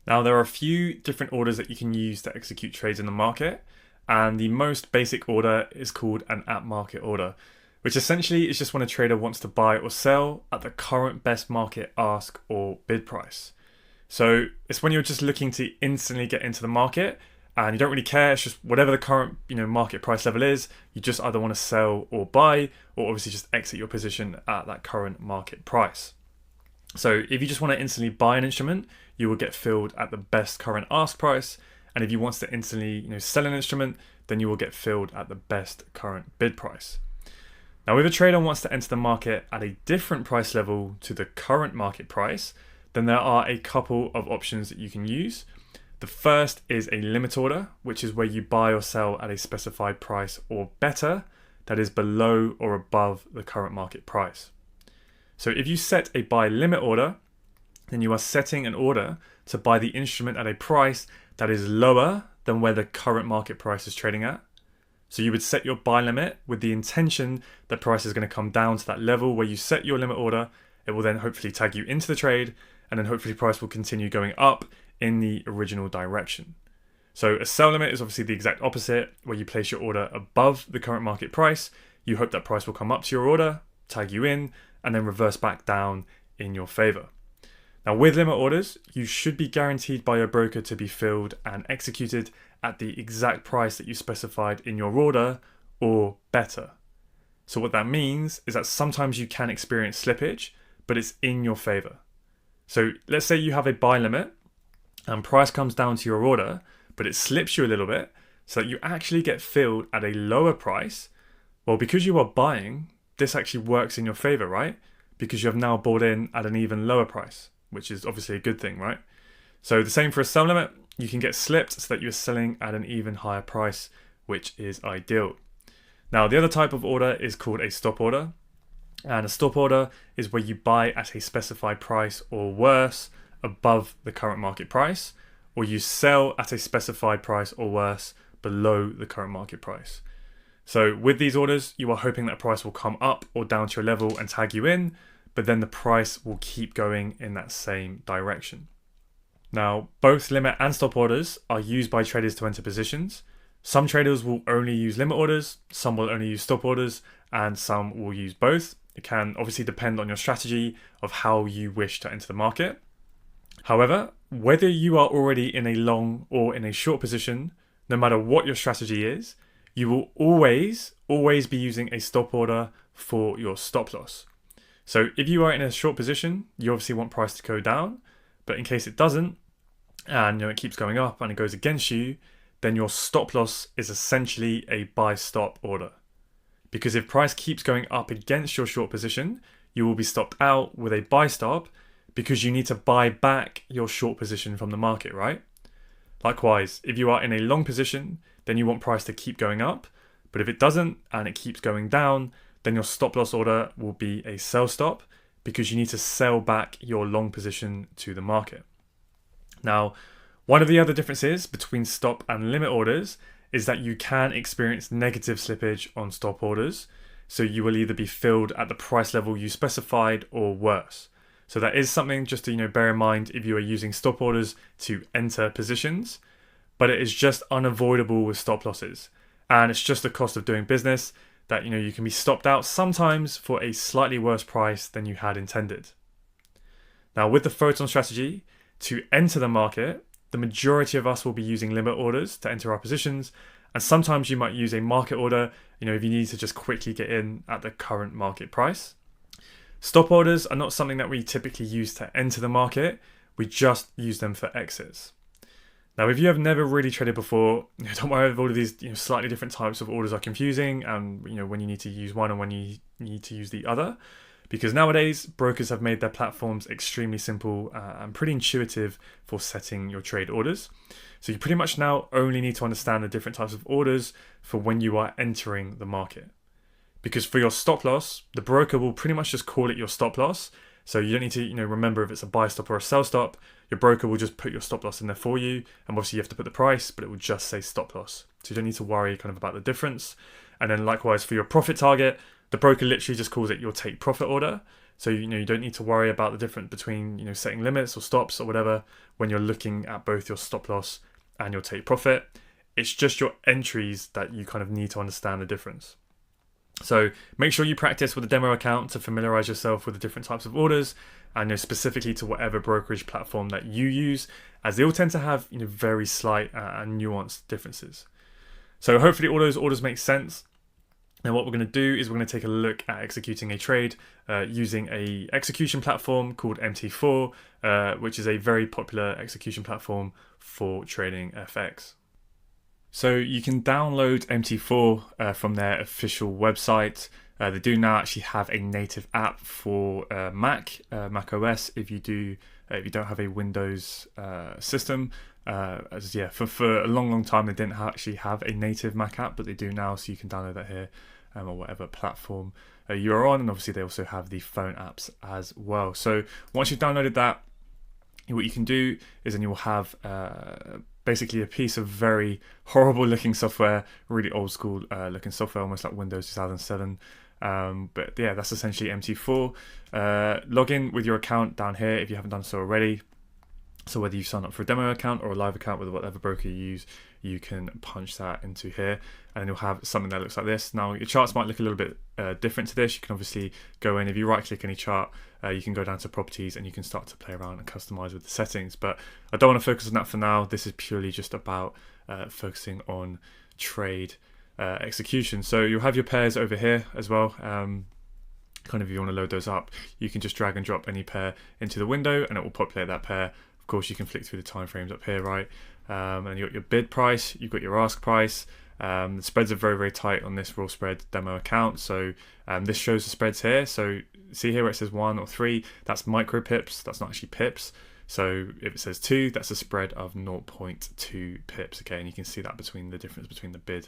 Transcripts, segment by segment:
Now, there are a few different orders that you can use to execute trades in the market, and the most basic order is called an at-market order, which essentially is just when a trader wants to buy or sell at the current best market ask or bid price. So it's when you're just looking to instantly get into the market and you don't really care, it's just whatever the current market price level is, you just either want to sell or buy, or obviously just exit your position at that current market price. So if you just want to instantly buy an instrument, you will get filled at the best current ask price. And if you want to instantly sell an instrument, then you will get filled at the best current bid price. Now, if a trader wants to enter the market at a different price level to the current market price, then there are a couple of options that you can use. The first is a limit order, which is where you buy or sell at a specified price or better, that is below or above the current market price. So if you set a buy limit order, then you are setting an order to buy the instrument at a price that is lower than where the current market price is trading at. So you would set your buy limit with the intention that price is going to come down to that level where you set your limit order. It will then hopefully tag you into the trade, and then hopefully price will continue going up in the original direction. So a sell limit is obviously the exact opposite, where you place your order above the current market price. You hope that price will come up to your order, tag you in, and then reverse back down in your favor. Now, with limit orders, you should be guaranteed by your broker to be filled and executed at the exact price that you specified in your order or better. So what that means is that sometimes you can experience slippage, but it's in your favor. So let's say you have a buy limit and price comes down to your order, but it slips you a little bit so that you actually get filled at a lower price. Well, because you are buying, this actually works in your favor, right? Because you have now bought in at an even lower price, which is obviously a good thing, right? So the same for a sell limit, you can get slipped so that you're selling at an even higher price, which is ideal. Now, the other type of order is called a stop order. And a stop order is where you buy at a specified price or worse above the current market price, or you sell at a specified price or worse below the current market price. So with these orders, you are hoping that price will come up or down to your level and tag you in, but then the price will keep going in that same direction. Now, both limit and stop orders are used by traders to enter positions. Some traders will only use limit orders, some will only use stop orders, and some will use both. It can obviously depend on your strategy of how you wish to enter the market. However, whether you are already in a long or in a short position, no matter what your strategy is, you will always be using a stop order for your stop loss. So if you are in a short position, you obviously want price to go down, but in case it doesn't, and it keeps going up and it goes against you, then your stop loss is essentially a buy stop order. Because if price keeps going up against your short position, you will be stopped out with a buy stop because you need to buy back your short position from the market, right? Likewise, if you are in a long position, then you want price to keep going up. But if it doesn't and it keeps going down, then your stop loss order will be a sell stop because you need to sell back your long position to the market. Now, one of the other differences between stop and limit orders is that you can experience negative slippage on stop orders. So you will either be filled at the price level you specified or worse. So that is something just to bear in mind if you are using stop orders to enter positions, but it is just unavoidable with stop losses. And it's just the cost of doing business that you can be stopped out sometimes for a slightly worse price than you had intended. Now, with the Photon strategy, to enter the market, the majority of us will be using limit orders to enter our positions, and sometimes you might use a market order, if you need to just quickly get in at the current market price. Stop orders are not something that we typically use to enter the market, we just use them for exits. Now, if you have never really traded before, don't worry if all of these slightly different types of orders are confusing and when you need to use one and when you need to use the other. Because nowadays, brokers have made their platforms extremely simple and pretty intuitive for setting your trade orders. So you pretty much now only need to understand the different types of orders for when you are entering the market. Because for your stop loss, the broker will pretty much just call it your stop loss. So you don't need to remember if it's a buy stop or a sell stop. Your broker will just put your stop loss in there for you. And obviously you have to put the price, but it will just say stop loss. So you don't need to worry about the difference. And then likewise for your profit target, the broker literally just calls it your take profit order. So you don't need to worry about the difference between setting limits or stops or whatever when you're looking at both your stop loss and your take profit. It's just your entries that you kind of need to understand the difference. So make sure you practice with a demo account to familiarize yourself with the different types of orders, and specifically to whatever brokerage platform that you use, as they all tend to have very slight and nuanced differences. So hopefully all those orders make sense. And what we're going to do is we're going to take a look at executing a trade using a execution platform called MT4, which is a very popular execution platform for trading FX. So you can download MT4 from their official website. They do now actually have a native app for Mac OS if you don't have a Windows system. For a long time they didn't actually have a native Mac app, but they do now, so you can download that here or whatever platform you're on. And obviously they also have the phone apps as well. So once you've downloaded that, what you can do is then you will have basically a piece of very horrible looking software, really old school looking software, almost like Windows 2007. But yeah, that's essentially MT4. Log in with your account down here if you haven't done so already. So whether you sign up for a demo account or a live account with whatever broker you use, you can punch that into here and you'll have something that looks like this. Now your charts might look a little bit different to this. You can obviously go in, if you right click any chart, you can go down to properties and you can start to play around and customize with the settings. But I don't want to focus on that for now. This is purely just about focusing on trade execution. So you'll have your pairs over here as well. Kind of if you want to load those up, you can just drag and drop any pair into the window and it will populate that pair. Of course, you can flick through the timeframes up here, right? And you've got your bid price, you've got your ask price. The spreads are very, very tight on this raw spread demo account. So this shows the spreads here. So see here where it says 1 or 3, that's micro pips, that's not actually pips. So if it says 2, that's a spread of 0.2 pips, okay? And you can see that between the difference between the bid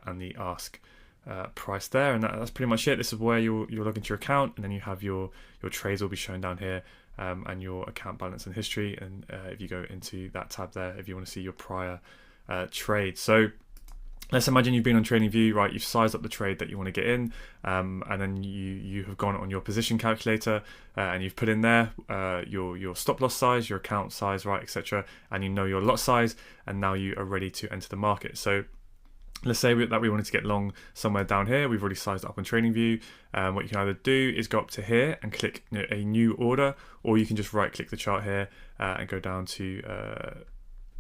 and the ask price there. And that's pretty much it. This is where you'll log into your account, and then you have your trades will be shown down here. And your account balance and history, and if you go into that tab there, if you want to see your prior trade. So let's imagine you've been on TradingView, right? You've sized up the trade that you want to get in, and then you have gone on your position calculator and you've put in there your stop loss size, your account size, right, etc. And you know your lot size, and now you are ready to enter the market. So let's say that we wanted to get long somewhere down here. We've already sized it up on TradingView. What you can either do is go up to here and click a new order, or you can just right click the chart here and go down to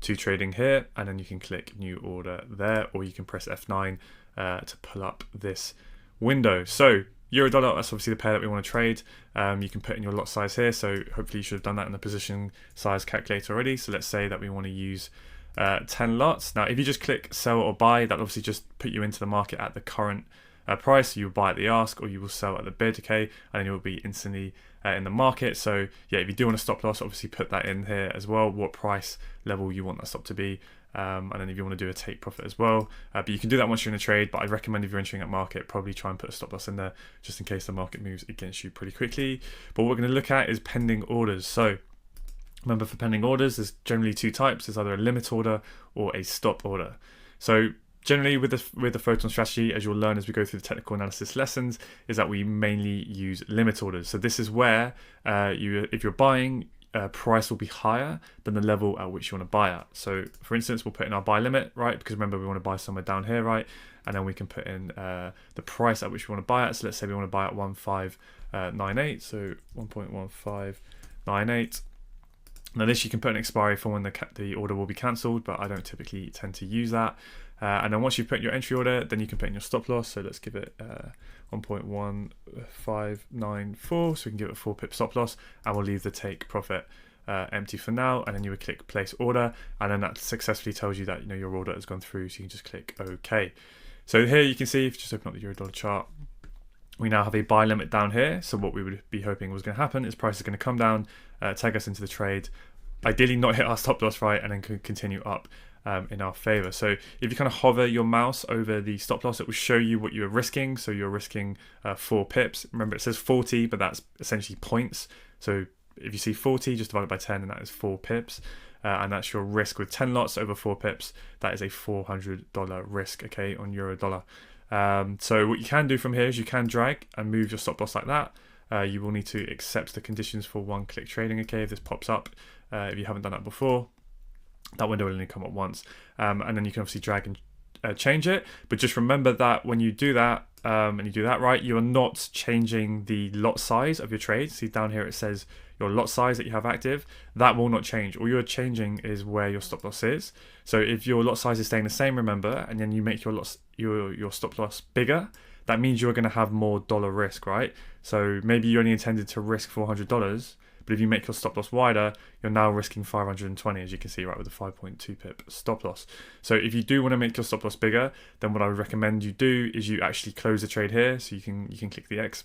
trading here, and then you can click new order there, or you can press F9 to pull up this window. So euro dollar, that's obviously the pair that we want to trade. You can put in your lot size here. So hopefully you should have done that in the position size calculator already. So let's say that we want to use 10 lots. Now if you just click sell or buy, that obviously just put you into the market at the current price. You will buy at the ask or you will sell at the bid, okay, and then you'll be instantly in the market. So yeah, if you do want a stop loss, obviously put that in here as well, what price level you want that stop to be, and then if you want to do a take profit as well, but you can do that once you're in a trade. But I'd recommend if you're entering at market, probably try and put a stop loss in there just in case the market moves against you pretty quickly. But what we're going to look at is pending orders. So remember, for pending orders, there's generally two types. There's either a limit order or a stop order. So generally with the Photon strategy, as you'll learn as we go through the technical analysis lessons, is that we mainly use limit orders. So this is where if you're buying, price will be higher than the level at which you want to buy at. So for instance, we'll put in our buy limit, right? Because remember, we want to buy somewhere down here, right? And then we can put in the price at which we want to buy at. So let's say we want to buy at 1598. So 1.1598. Now this, you can put an expiry for when the order will be cancelled, but I don't typically tend to use that. And then once you've put in your entry order, then you can put in your stop loss. So let's give it 1.1594, so we can give it a 4 pip stop loss, and we'll leave the take profit empty for now. And then you would click place order, and then that successfully tells you that your order has gone through, so you can just click OK. So here you can see, if you just open up the euro dollar chart, we now have a buy limit down here. So what we would be hoping was going to happen is price is going to come down, take us into the trade, ideally not hit our stop loss, right, and then continue up in our favor. So if you kind of hover your mouse over the stop loss, it will show you what you're risking. So you're risking 4 pips. Remember, it says 40, but that's essentially points. So if you see 40, just divide it by 10, and that is 4 pips. And that's your risk with 10 lots over 4 pips. That is a $400 risk, okay, on euro dollar. So what you can do from here is you can drag and move your stop loss like that. you will need to accept the conditions for one-click trading. Okay, if this pops up, if you haven't done that before, that window will only come up once, and then you can obviously drag and change it. But just remember that when you do that, and you do that right, you are not changing the lot size of your trade. See down here it says your lot size that you have active. That will not change. All you're changing is where your stop loss is. So if your lot size is staying the same, remember, and then you make your stop loss bigger, that means you're going to have more dollar risk, right? So maybe you only intended to risk $400, but if you make your stop loss wider, you're now risking 520, as you can see, right, with a 5.2 pip stop loss. So if you do want to make your stop loss bigger, then what I would recommend you do is you actually close the trade here. So you can click the X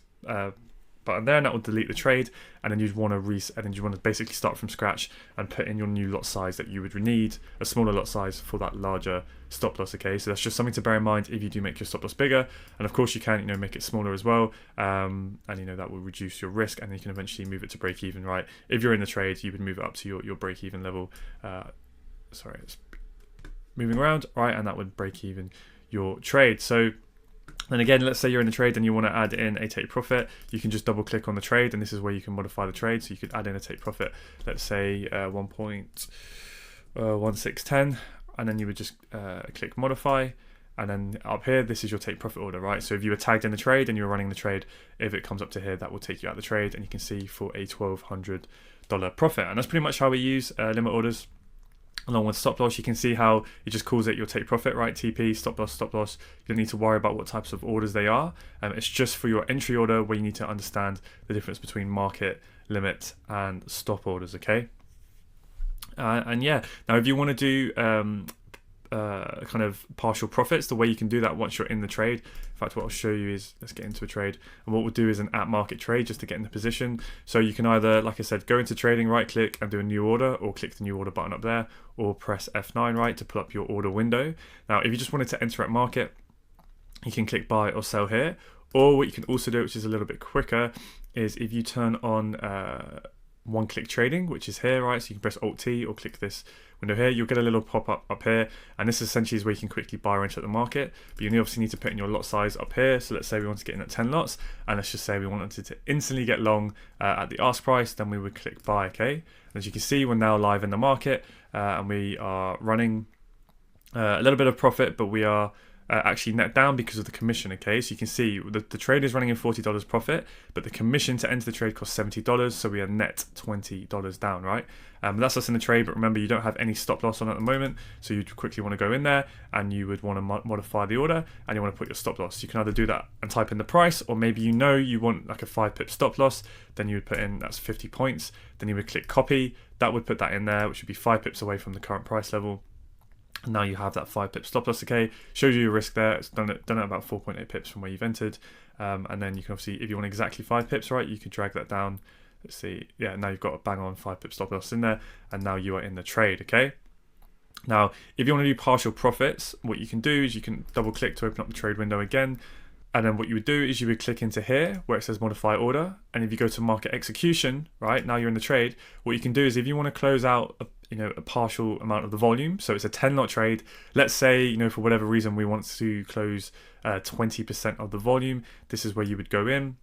button there, and that will delete the trade. And then you'd want to basically start from scratch and put in your new lot size that you would need, a smaller lot size for that larger stop loss. Okay, so that's just something to bear in mind if you do make your stop loss bigger. And of course you can, make it smaller as well, and that will reduce your risk, and you can eventually move it to break even, right? If you're in the trade, you would move it up to your break even level. Sorry, it's moving around, right? And that would break even your trade. So then again, let's say you're in the trade and you want to add in a take profit. You can just double click on the trade, and this is where you can modify the trade. So you could add in a take profit, let's say 1.1610, and then you would just click modify, and then up here, this is your take profit order, right? So if you were tagged in the trade and you were running the trade, if it comes up to here, that will take you out of the trade, and you can see for a $1,200 profit. And that's pretty much how we use limit orders. Along with stop loss, you can see how it just calls it your take profit, right? TP, stop loss, stop loss. You don't need to worry about what types of orders they are. It's just for your entry order where you need to understand the difference between market, limit, and stop orders, okay? And yeah, now if you want to do kind of partial profits, the way you can do that once you're in the trade, in fact what I'll show you is, let's get into a trade, and what we'll do is an at market trade just to get into position. So you can either, like I said, go into trading, right click and do a new order, or click the new order button up there, or press F9, right, to pull up your order window. Now if you just wanted to enter at market, you can click buy or sell here, or what you can also do, which is a little bit quicker, is if you turn on one-click trading, which is here, right? So you can press Alt-T or click this window here. You'll get a little pop-up up here, and this essentially is where you can quickly buy or enter at the market. But you obviously need to put in your lot size up here. So let's say we want to get in at 10 lots, and let's just say we wanted to instantly get long at the ask price, then we would click buy, okay? As you can see, we're now live in the market, and we are running a little bit of profit, but we are actually net down because of the commission, okay? So you can see the trade is running in $40 profit, but the commission to enter the trade costs $70, so we are net $20 down, right? That's us in the trade, but remember, you don't have any stop loss on at the moment, so you quickly want to go in there, and you would want to modify the order, and you want to put your stop loss. You can either do that and type in the price, or maybe you want like a 5 pip stop loss, then you would put in, that's 50 points, then you would click copy, that would put that in there, which would be 5 pips away from the current price level. And now you have that 5 pip stop loss, okay? Shows you your risk there. It's done at about 4.8 pips from where you've entered. And then you can obviously, if you want exactly 5 pips, right, you can drag that down. Let's see. Yeah, now you've got a bang on 5 pip stop loss in there, and now you are in the trade, okay? Now, if you want to do partial profits, what you can do is you can double click to open up the trade window again. And then what you would do is you would click into here where it says modify order. And if you go to market execution, right, now you're in the trade, what you can do is if you want to close out a partial amount of the volume, so it's a 10 lot trade, let's say, for whatever reason we want to close 20% of the volume, this is where you would go in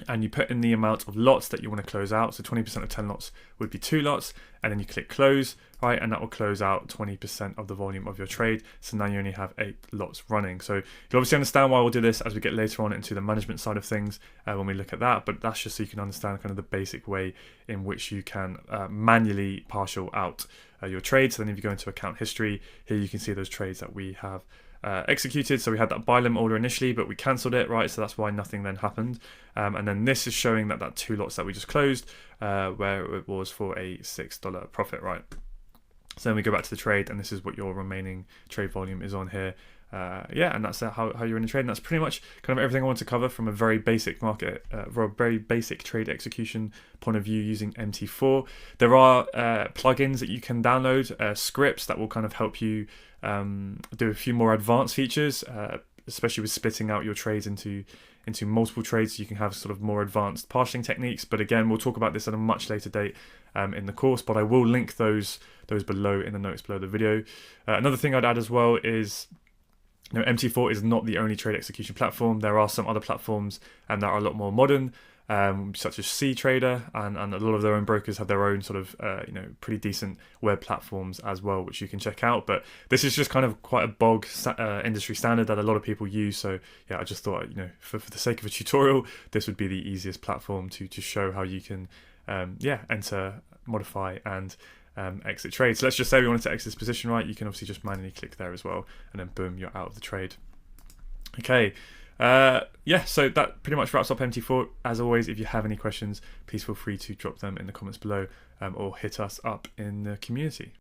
and you put in the amount of lots that you want to close out. So 20% of 10 lots would be 2 lots, and then you click close, right, and that will close out 20% of the volume of your trade. So now you only have 8 lots running. So you'll obviously understand why we'll do this as we get later on into the management side of things when we look at that, but that's just so you can understand kind of the basic way in which you can manually partial out your trades. So then if you go into account history, here you can see those trades that we have executed. So we had that buy limit order initially, but we cancelled it, right? So that's why nothing then happened. And then this is showing that 2 lots that we just closed, where it was for a $6 profit, right? So then we go back to the trade, and this is what your remaining trade volume is on here. And that's how you're in the trade. And that's pretty much kind of everything I want to cover from a very basic market, very basic trade execution point of view using MT4. There are plugins that you can download, scripts that will kind of help you do a few more advanced features, especially with splitting out your trades into multiple trades, so you can have sort of more advanced partialing techniques. But again, we'll talk about this at a much later date in the course, but I will link those below in the notes below the video. Another thing I'd add as well is, MT4 is not the only trade execution platform. There are some other platforms that are a lot more modern. such as C Trader, and a lot of their own brokers have their own sort of pretty decent web platforms as well, which you can check out. But this is just kind of quite a bog industry standard that a lot of people use. So yeah, I just thought, for the sake of a tutorial, this would be the easiest platform to show how you can enter, modify, and exit trade. So let's just say we wanted to exit this position, right? You can obviously just manually click there as well, and then boom, you're out of the trade. Okay, so that pretty much wraps up MT4. As always, if you have any questions, please feel free to drop them in the comments below, or hit us up in the community.